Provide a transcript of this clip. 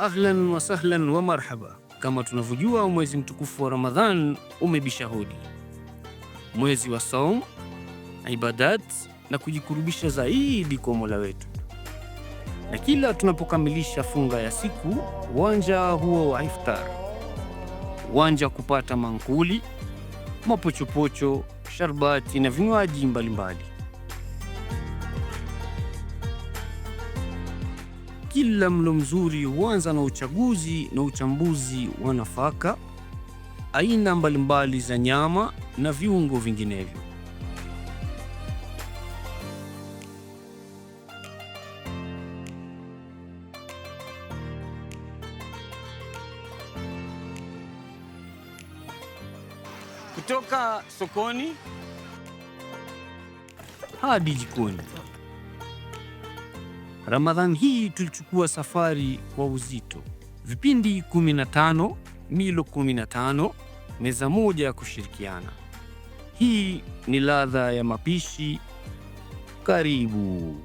Ahlan wa sahlan wa marhaba. Kama tunavyojua, mwezi mtukufu wa Ramadhan umebisha hodi, mwezi wa saum, ibadat na kujikurubisha zaidi kwa Mola wetu. Na kila tunapokamilisha funga ya siku, uwanja huo wa iftar, uwanja kupata mankuli, mapochopocho, sharbati na vinywaji mbalimbali. Kila mlo mzuri huanza na uchaguzi na uchambuzi wa nafaka, aina mbalimbali za nyama na viungo vinginevyo. Kutoka sokoni hadi jikoni. Ramadhan hii tulichukua safari kwa uzito. Vipindi 15, milo 15, meza moja ya kushirikiana. Hii ni ladha ya mapishi. Karibu.